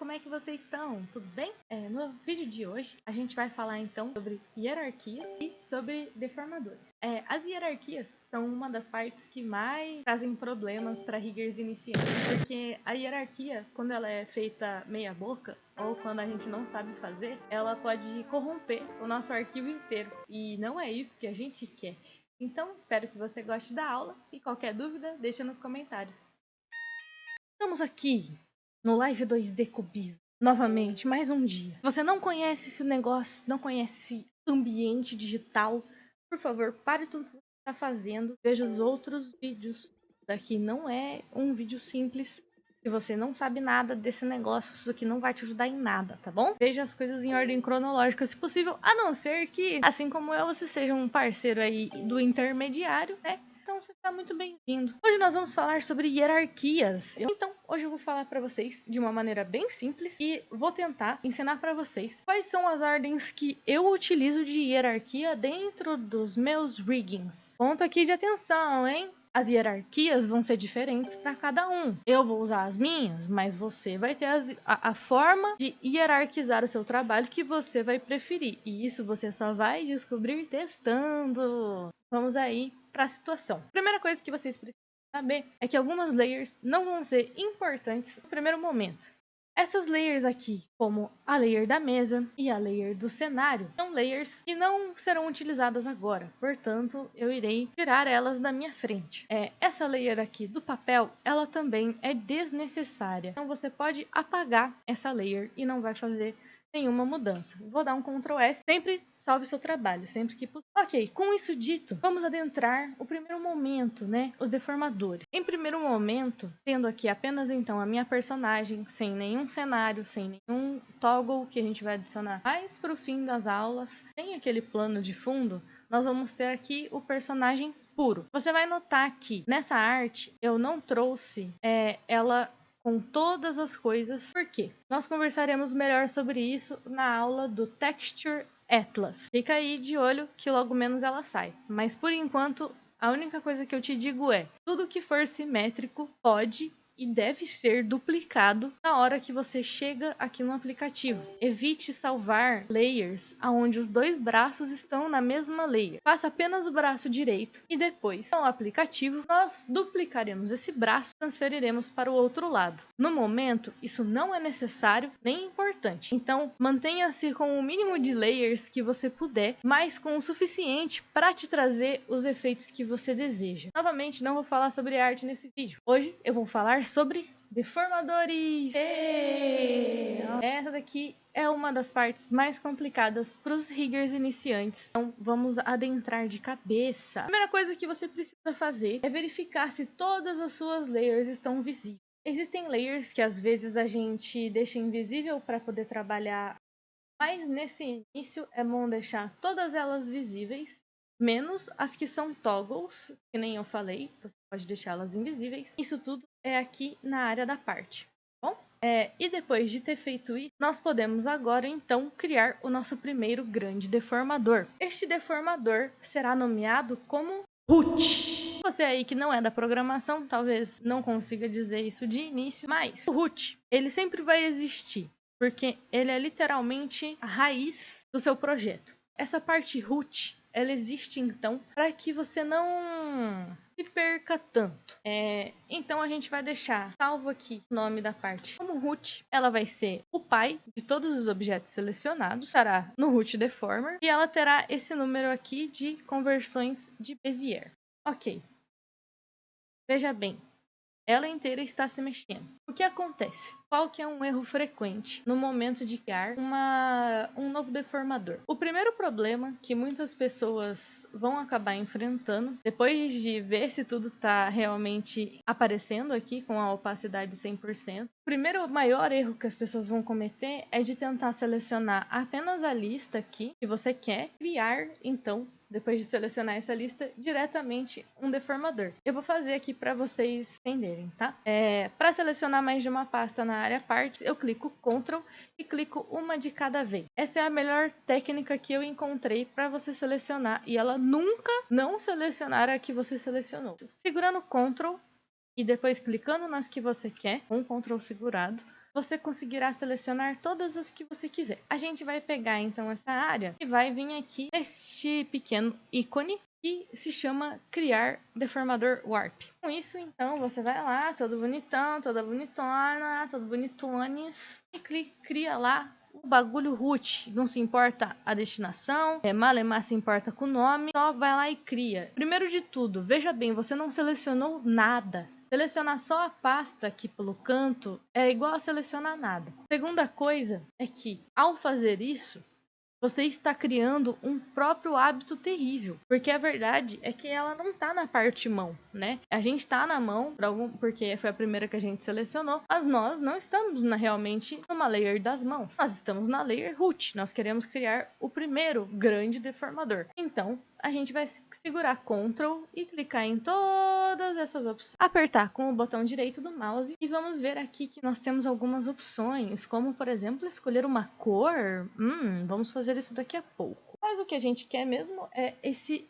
como é que vocês estão? Tudo bem? No vídeo de hoje, a gente vai falar então sobre hierarquias e sobre deformadores. As hierarquias são uma das partes que mais trazem problemas para riggers iniciantes, porque a hierarquia, quando ela é feita meia boca, ou quando a gente não sabe fazer, ela pode corromper o nosso arquivo inteiro, e não é isso que a gente quer. Então, espero que você goste da aula e qualquer dúvida, deixa nos comentários. Estamos aqui no Live 2D Cubismo, novamente, mais um dia. Se você não conhece esse negócio, não conhece esse ambiente digital, por favor, pare tudo que você está fazendo, veja os outros vídeos. Daqui não é um vídeo simples. Se você não sabe nada desse negócio, isso aqui não vai te ajudar em nada, tá bom? Veja as coisas em ordem cronológica, se possível, a não ser que, assim como eu, você seja um parceiro aí do intermediário, né? Então você está muito bem-vindo. Hoje nós vamos falar sobre hierarquias. Então, hoje eu vou falar para vocês de uma maneira bem simples e vou tentar ensinar para vocês quais são as ordens que eu utilizo de hierarquia dentro dos meus riggings. Ponto aqui de atenção, hein? As hierarquias vão ser diferentes para cada um. Eu vou usar as minhas, mas você vai ter a forma de hierarquizar o seu trabalho que você vai preferir. E isso você só vai descobrir testando. Vamos aí para a situação. Primeira coisa que vocês precisam saber é que algumas layers não vão ser importantes no primeiro momento. Essas layers aqui, como a layer da mesa e a layer do cenário, são layers que não serão utilizadas agora, portanto, eu irei tirar elas da minha frente. Essa layer aqui do papel, ela também é desnecessária, então você pode apagar essa layer e não vai fazer nenhuma mudança. Vou dar um Ctrl S, sempre salve seu trabalho, sempre que possível. Ok, com isso dito, vamos adentrar o primeiro momento, né? Os deformadores. Em primeiro momento, tendo aqui apenas então a minha personagem, sem nenhum cenário, sem nenhum toggle que a gente vai adicionar mais pro fim das aulas, sem aquele plano de fundo, nós vamos ter aqui o personagem puro. Você vai notar que nessa arte eu não trouxe ela com todas as coisas. Por quê? Nós conversaremos melhor sobre isso na aula do Texture Atlas. Fica aí de olho que logo menos ela sai. Mas por enquanto, a única coisa que eu te digo é: tudo que for simétrico pode e deve ser duplicado na hora que você chega aqui no aplicativo. Evite salvar layers onde os dois braços estão na mesma layer. Faça apenas o braço direito e depois, no aplicativo, nós duplicaremos esse braço e transferiremos para o outro lado. No momento, isso não é necessário nem importante. Então, mantenha-se com o mínimo de layers que você puder, mas com o suficiente para te trazer os efeitos que você deseja. Novamente, não vou falar sobre arte nesse vídeo. Hoje eu vou falar sobre deformadores. Essa daqui é uma das partes mais complicadas para os riggers iniciantes. Então vamos adentrar de cabeça. A primeira coisa que você precisa fazer é verificar se todas as suas layers estão visíveis. Existem layers que às vezes a gente deixa invisível para poder trabalhar, mas nesse início é bom deixar todas elas visíveis, menos as que são toggles, que nem eu falei, você pode deixá-las invisíveis. Isso tudo é aqui na área da parte, bom? E depois de ter feito isso, nós podemos agora então criar o nosso primeiro grande deformador. Este deformador será nomeado como root. Você aí que não é da programação, talvez não consiga dizer isso de início, mas o root, ele sempre vai existir, porque ele é literalmente a raiz do seu projeto. Essa parte root, ela existe então para que você não se perca tanto. Então a gente vai deixar salvo aqui o nome da parte como root. Ela vai ser o pai de todos os objetos selecionados, estará no root deformer e ela terá esse número aqui de conversões de Bezier. Ok. Veja bem. Ela inteira está se mexendo. O que acontece? Qual que é um erro frequente no momento de criar um novo deformador? O primeiro problema que muitas pessoas vão acabar enfrentando, depois de ver se tudo está realmente aparecendo aqui com a opacidade 100%, o primeiro maior erro que as pessoas vão cometer é de tentar selecionar apenas a lista aqui que você quer criar, então, depois de selecionar essa lista, diretamente um deformador. Eu vou fazer aqui para vocês entenderem, tá? Para selecionar mais de uma pasta na área partes, eu clico Ctrl e clico uma de cada vez. Essa é a melhor técnica que eu encontrei para você selecionar e ela nunca não selecionar a que você selecionou. Segurando Ctrl e depois clicando nas que você quer, com Ctrl segurado, você conseguirá selecionar todas as que você quiser. A gente vai pegar então essa área e vai vir aqui neste pequeno ícone que se chama criar deformador warp. Com isso, então, você vai lá, todo bonitão, toda bonitona, todo bonitones, e cria lá o bagulho root. Não se importa a destinação, malemar se importa com o nome, só vai lá e cria. Primeiro de tudo, veja bem, você não selecionou nada. Selecionar só a pasta aqui pelo canto é igual a selecionar nada. Segunda coisa é que, ao fazer isso, você está criando um próprio hábito terrível. Porque a verdade é que ela não está na parte mão, né? A gente está na mão, porque foi a primeira que a gente selecionou, mas nós não estamos realmente numa layer das mãos. Nós estamos na layer root. Nós queremos criar o primeiro grande deformador. Então, a gente vai segurar Ctrl e clicar em todas essas opções. Apertar com o botão direito do mouse e vamos ver aqui que nós temos algumas opções, como por exemplo, escolher uma cor. Vamos fazer isso daqui a pouco. Mas o que a gente quer mesmo é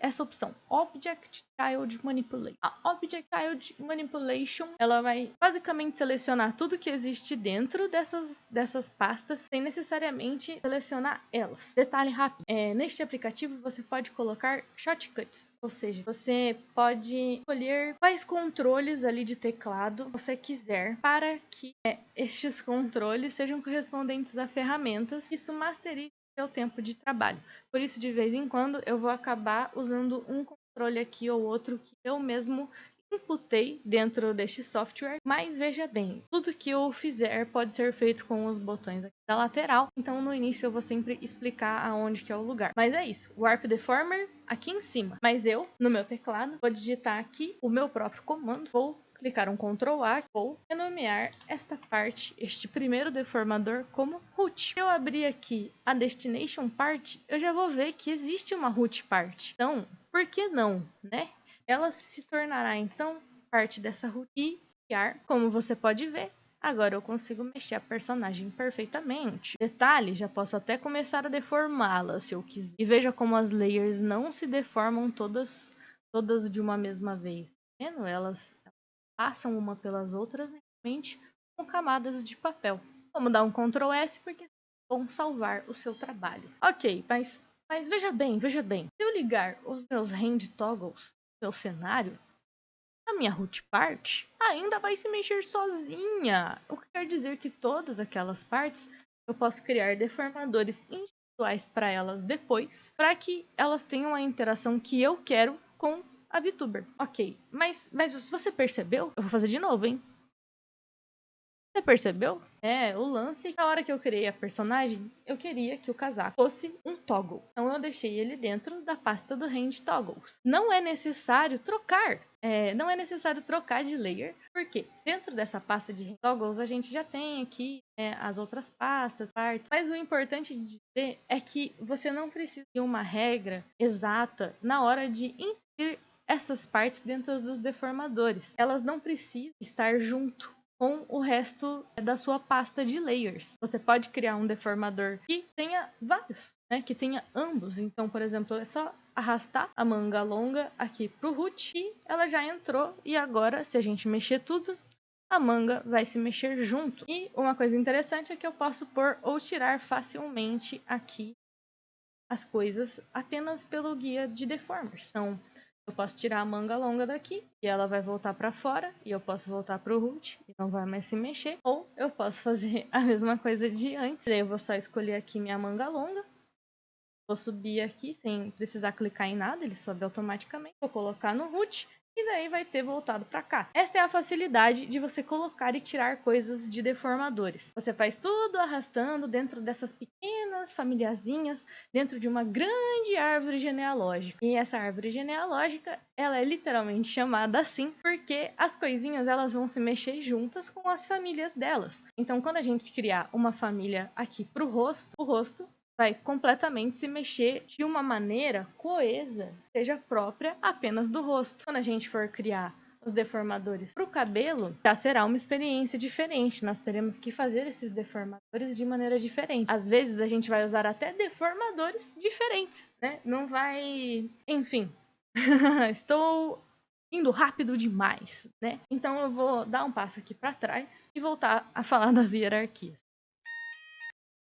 essa opção, Object Child Manipulation. A Object Child Manipulation, ela vai basicamente selecionar tudo que existe dentro dessas pastas, sem necessariamente selecionar elas. Detalhe rápido, neste aplicativo você pode colocar shortcuts, ou seja, você pode escolher quais controles ali de teclado você quiser para que estes controles sejam correspondentes a ferramentas. Isso masteriza seu tempo de trabalho. Por isso, de vez em quando, eu vou acabar usando um controle aqui ou outro que eu mesmo inputei dentro deste software, mas veja bem, tudo que eu fizer pode ser feito com os botões aqui da lateral, então no início eu vou sempre explicar aonde que é o lugar. Mas é isso, Warp Deformer aqui em cima, mas eu, no meu teclado, vou digitar aqui o meu próprio comando, vou clicar um Ctrl A, vou renomear esta parte, este primeiro deformador, como root. Se eu abrir aqui a Destination Part, eu já vou ver que existe uma root part. Então, por que não, né? Ela se tornará, então, parte dessa root e criar, como você pode ver. Agora eu consigo mexer a personagem perfeitamente. Detalhe, já posso até começar a deformá-la, se eu quiser. E veja como as layers não se deformam todas de uma mesma vez. Tá vendo? Elas passam uma pelas outras, realmente, com camadas de papel. Vamos dar um Ctrl S porque vão salvar o seu trabalho. Ok, mas veja bem. Se eu ligar os meus hand toggles no meu cenário, a minha root part ainda vai se mexer sozinha. O que quer dizer que todas aquelas partes eu posso criar deformadores individuais para elas depois, para que elas tenham a interação que eu quero com a VTuber. Ok, mas você percebeu? Eu vou fazer de novo, hein? Você percebeu? O lance é que na hora que eu criei a personagem, eu queria que o casaco fosse um toggle. Então eu deixei ele dentro da pasta do Hand Toggles. Não é necessário trocar. Não é necessário trocar de layer, porque dentro dessa pasta de Hand Toggles a gente já tem aqui as outras pastas, partes. Mas o importante de dizer é que você não precisa de uma regra exata na hora de inserir essas partes dentro dos deformadores. Elas não precisam estar junto com o resto da sua pasta de layers. Você pode criar um deformador que tenha vários, né? Que tenha ambos. Então, por exemplo, é só arrastar a manga longa aqui para o root e ela já entrou. E agora, se a gente mexer tudo, a manga vai se mexer junto. E uma coisa interessante é que eu posso pôr ou tirar facilmente aqui as coisas apenas pelo guia de deformers. Então, eu posso tirar a manga longa daqui e ela vai voltar para fora e eu posso voltar para o root e não vai mais se mexer. Ou eu posso fazer a mesma coisa de antes. Eu vou só escolher aqui minha manga longa. Vou subir aqui sem precisar clicar em nada, ele sobe automaticamente. Vou colocar no root e daí vai ter voltado para cá. Essa é a facilidade de você colocar e tirar coisas de deformadores. Você faz tudo arrastando dentro dessas pequenas famíliazinhas, dentro de uma grande árvore genealógica. E essa árvore genealógica, ela é literalmente chamada assim porque as coisinhas elas vão se mexer juntas com as famílias delas. Então, quando a gente criar uma família aqui para o rosto vai completamente se mexer de uma maneira coesa, seja própria apenas do rosto. Quando a gente for criar os deformadores para o cabelo, já será uma experiência diferente. Nós teremos que fazer esses deformadores de maneira diferente. Às vezes a gente vai usar até deformadores diferentes, né? Não vai... Enfim, estou indo rápido demais, né? Então eu vou dar um passo aqui para trás e voltar a falar das hierarquias.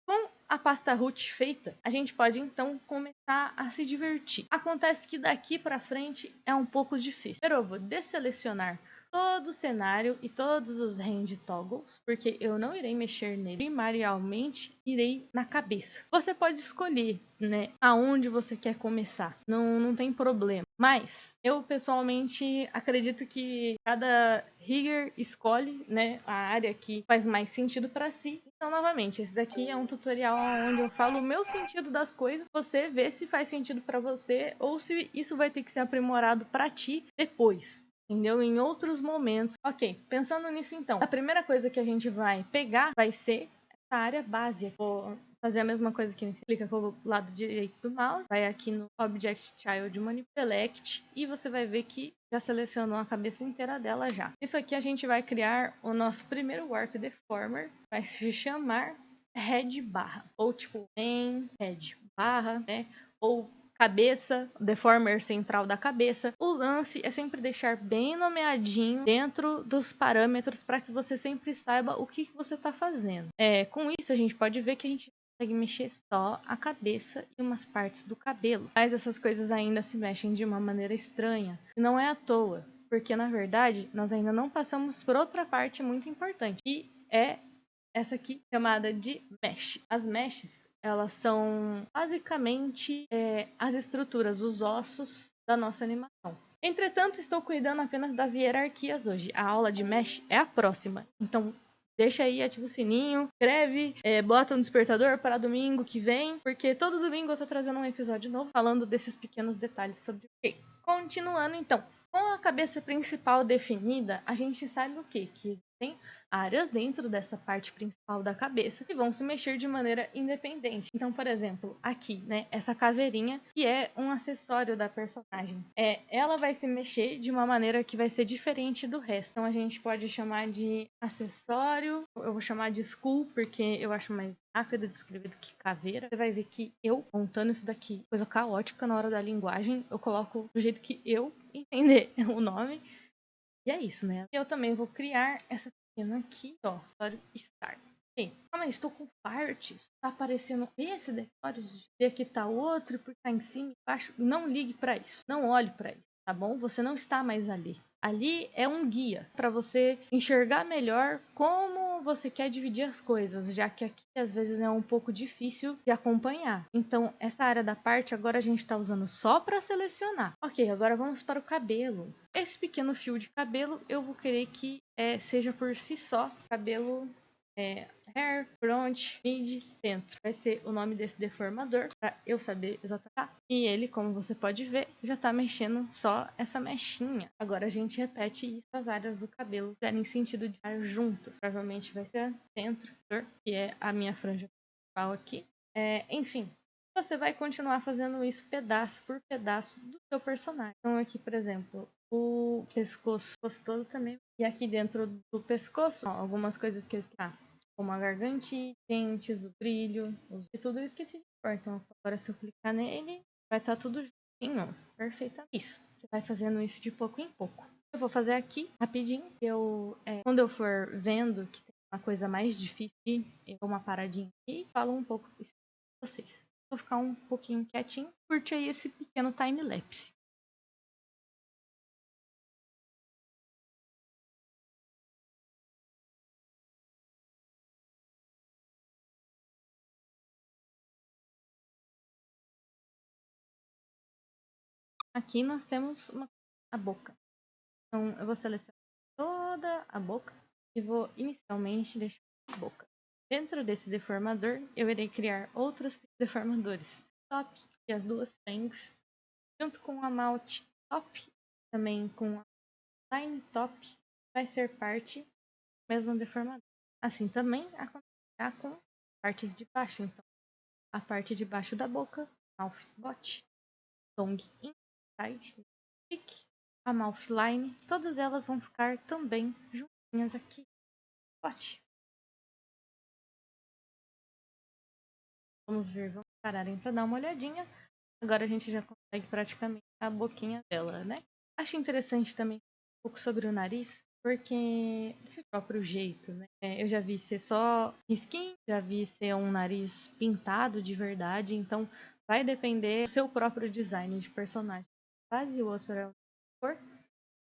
Com a pasta root feita, a gente pode então começar a se divertir. Acontece que daqui para frente é um pouco difícil. Eu vou desselecionar todo o cenário e todos os hand toggles, porque eu não irei mexer nele. Primariamente, irei na cabeça. Você pode escolher, né, aonde você quer começar. Não tem problema. Mas eu pessoalmente acredito que cada rigger escolhe, né, a área que faz mais sentido para si. Então, novamente, esse daqui é um tutorial onde eu falo o meu sentido das coisas. Você vê se faz sentido para você ou se isso vai ter que ser aprimorado para ti depois. Entendeu? Em outros momentos. Ok, pensando nisso então, a primeira coisa que a gente vai pegar vai ser essa área base. Vou fazer a mesma coisa que clica com o lado direito do mouse, vai aqui no Object Child Manipulate Select e você vai ver que já selecionou a cabeça inteira dela já. Isso aqui a gente vai criar o nosso primeiro Warp Deformer, vai se chamar Head barra, ou tipo em Head barra, né? Ou cabeça, deformer central da cabeça. O lance é sempre deixar bem nomeadinho dentro dos parâmetros para que você sempre saiba o que você está fazendo. Com isso a gente pode ver que a gente consegue mexer só a cabeça e umas partes do cabelo. Mas essas coisas ainda se mexem de uma maneira estranha. E não é à toa, porque na verdade nós ainda não passamos por outra parte muito importante, que é essa aqui chamada de mesh. As meshes, elas são basicamente as estruturas, os ossos da nossa animação. Entretanto, estou cuidando apenas das hierarquias hoje. A aula de mesh é a próxima. Então, deixa aí, ativa o sininho, escreve, bota um despertador para domingo que vem, porque todo domingo eu tô trazendo um episódio novo falando desses pequenos detalhes sobre o quê. Continuando, então. Com a cabeça principal definida, a gente sabe o quê? Que existem áreas dentro dessa parte principal da cabeça que vão se mexer de maneira independente. Então, por exemplo, aqui, né, essa caveirinha que é um acessório da personagem. Ela vai se mexer de uma maneira que vai ser diferente do resto. Então a gente pode chamar de acessório, eu vou chamar de skull porque eu acho mais rápido de escrever do que caveira. Você vai ver que eu, montando isso daqui, coisa caótica na hora da linguagem, eu coloco do jeito que eu entender o nome. E é isso, né? Eu também vou criar essa pequena aqui, ó, Start. Ok, calma aí, estou com partes. Tá aparecendo esse decório, e aqui tá outro, porque tá em cima e embaixo. Não ligue para isso. Não olhe para isso, tá bom? Você não está mais ali. Ali é um guia para você enxergar melhor como você quer dividir as coisas, já que aqui às vezes é um pouco difícil de acompanhar. Então, essa área da parte agora a gente está usando só para selecionar. Ok, agora vamos para o cabelo. Esse pequeno fio de cabelo eu vou querer que seja por si só cabelo hair, front, mid, centro. Vai ser o nome desse deformador para eu saber exatamente. E ele, como você pode ver, já está mexendo só essa mechinha. Agora a gente repete isso as áreas do cabelo em sentido de estar juntas. Provavelmente vai ser centro, que é a minha franja principal aqui. Enfim, você vai continuar fazendo isso pedaço por pedaço do seu personagem. Então aqui, por exemplo, o pescoço todo também. E aqui dentro do pescoço, ó, algumas coisas que eu esqueci. Como a gargantilha, dentes, o brilho, e tudo eu esqueci de pôr. Então agora se eu clicar nele, vai estar tudo juntinho, perfeitamente. Isso, você vai fazendo isso de pouco em pouco. Eu vou fazer aqui rapidinho. Quando eu for vendo que tem uma coisa mais difícil, eu dou uma paradinha aqui e falo um pouco isso para vocês. Vou ficar um pouquinho quietinho, curte aí esse pequeno time-lapse. Aqui nós temos a boca. Então eu vou selecionar toda a boca e vou inicialmente deixar a boca. Dentro desse deformador, eu irei criar outros deformadores. Top e as duas fangs, junto com a mouth top, também com a line top, vai ser parte do mesmo deformador. Assim também acontecerá com partes de baixo. Então, a parte de baixo da boca, mouth bot, tongue inside, cheek, a mouth line, todas elas vão ficar também juntinhas aqui. Bot. Vamos ver, vamos pararem para dar uma olhadinha. Agora a gente já consegue praticamente a boquinha dela, né? Acho interessante também um pouco sobre o nariz, porque do próprio jeito, né? Eu já vi ser só skin, já vi ser um nariz pintado de verdade, então vai depender do seu próprio design de personagem. Base e o outro é cor.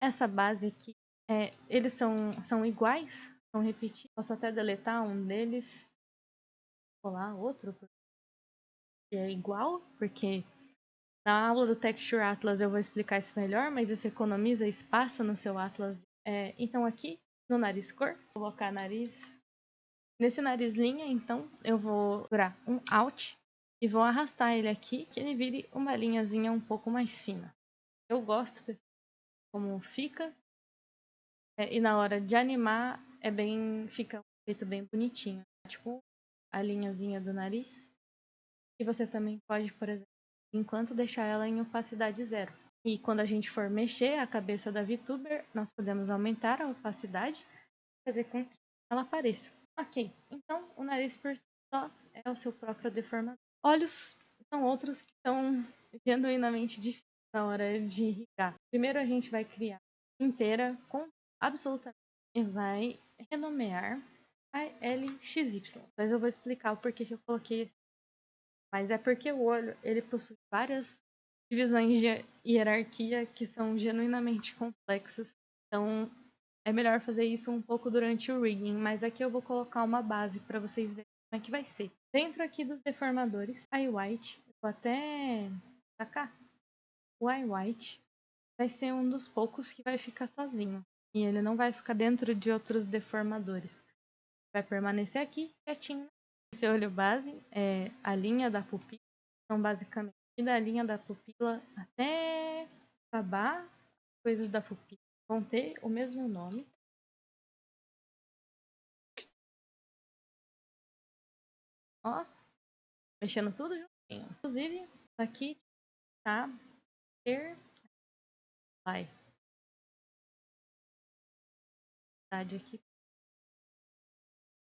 Essa base aqui, eles são iguais, são repetidos. Posso até deletar um deles, colar outro, que é igual, porque na aula do Texture Atlas eu vou explicar isso melhor, mas isso economiza espaço no seu Atlas. Então aqui, no nariz cor, vou colocar nariz. Nesse nariz linha, então, eu vou segurar um Alt e vou arrastar ele aqui, que ele vire uma linhazinha um pouco mais fina. Eu gosto como fica, e na hora de animar, fica um jeito bem bonitinho. Tipo, a linhazinha do nariz. E você também pode, por exemplo, enquanto deixar ela em opacidade 0. E quando a gente for mexer a cabeça da VTuber, nós podemos aumentar a opacidade e fazer com que ela apareça. Ok, então o nariz por si só é o seu próprio deformador. Olhos são outros que são genuinamente difíceis na hora de irrigar. Primeiro a gente vai criar inteira com absolutamente e vai renomear a LXY. Mas eu vou explicar o porquê que eu coloquei esse. Mas é porque o olho ele possui várias divisões de hierarquia que são genuinamente complexas. Então é melhor fazer isso um pouco durante o rigging, mas aqui eu vou colocar uma base para vocês verem como é que vai ser. Dentro aqui dos deformadores, a white, vou até tacar. O white vai ser um dos poucos que vai ficar sozinho. E ele não vai ficar dentro de outros deformadores. Vai permanecer aqui quietinho. Esse olho base é a linha da pupila. Então, basicamente, da linha da pupila até acabar, coisas da pupila vão ter o mesmo nome. Ó, mexendo tudo juntinho. Inclusive, aqui tá ter vai. Aqui.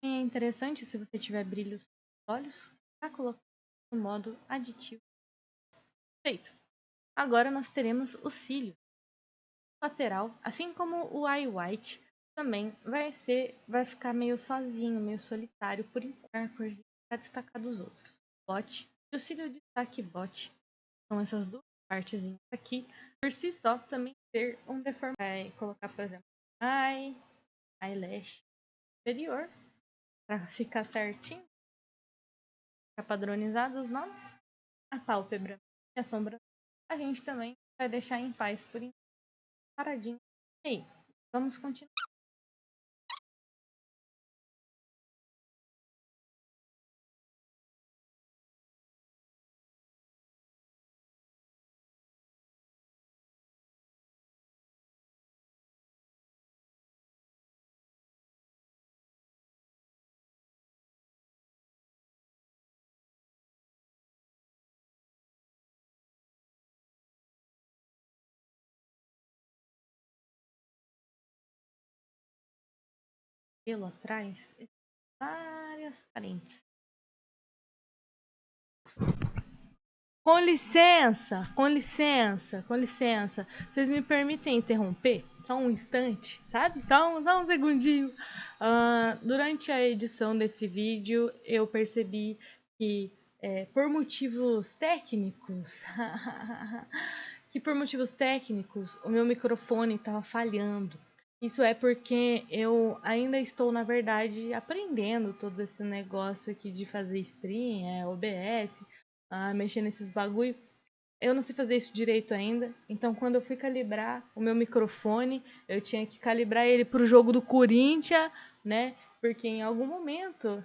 É interessante se você tiver brilhos nos olhos, tá colocando no modo aditivo. Feito. Agora nós teremos o cílio lateral, assim como o eye white, também vai ficar meio sozinho, meio solitário por enquanto, por ficar destacar dos outros. Bot e o cílio de destaque bot são essas duas partezinhas aqui, por si só também ter um deformado. Vai colocar, por exemplo, eyelash superior para ficar certinho, ficar padronizado os nomes, a pálpebra e a sombra. A gente também vai deixar em paz por enquanto, paradinho. E aí, vamos continuar. Pelo atrás, várias parentes. Com licença, com licença, com licença. Vocês me permitem interromper? Só um instante, sabe? Só um segundinho. Durante a edição desse vídeo, eu percebi que, por motivos técnicos, o meu microfone estava falhando. Isso é porque eu ainda estou, na verdade, aprendendo todo esse negócio aqui de fazer stream, OBS, mexer nesses bagulho. Eu não sei fazer isso direito ainda. Então, quando eu fui calibrar o meu microfone, eu tinha que calibrar ele pro jogo do Corinthians, né? Porque em algum momento,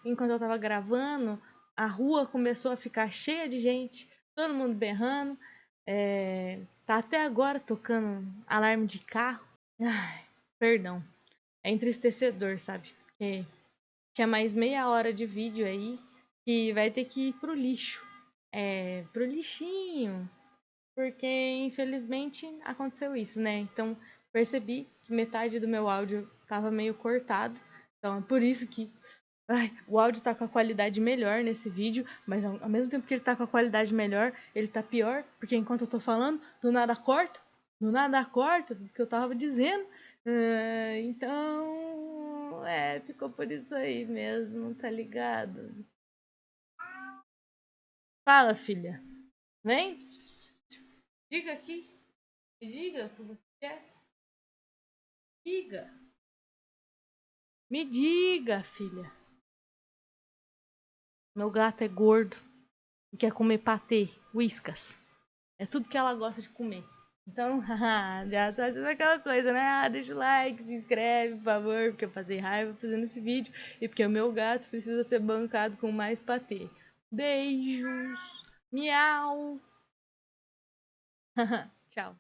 enquanto eu tava gravando, a rua começou a ficar cheia de gente, todo mundo berrando. Tá até agora tocando alarme de carro. Ai, perdão. É entristecedor, sabe? Porque tinha mais meia hora de vídeo aí que vai ter que ir pro lixo. Pro lixinho. Porque, infelizmente, aconteceu isso, né? Então, percebi que metade do meu áudio tava meio cortado. Então, é por isso que o áudio tá com a qualidade melhor nesse vídeo. Mas, ao mesmo tempo que ele tá com a qualidade melhor, ele tá pior. Porque enquanto eu tô falando, do nada corta. do nada corta do que eu tava dizendo. Então, ficou por isso aí mesmo, tá ligado? Fala, filha. Vem. Diga aqui. Me diga o que você quer. Diga. Me diga, filha. Meu gato é gordo e quer comer patê, whiskas. É tudo que ela gosta de comer. Então, já tá fazendo aquela coisa, né? Deixa o like, se inscreve, por favor, porque eu passei raiva fazendo esse vídeo e porque o meu gato precisa ser bancado com mais patê. Beijos. Miau. Tchau.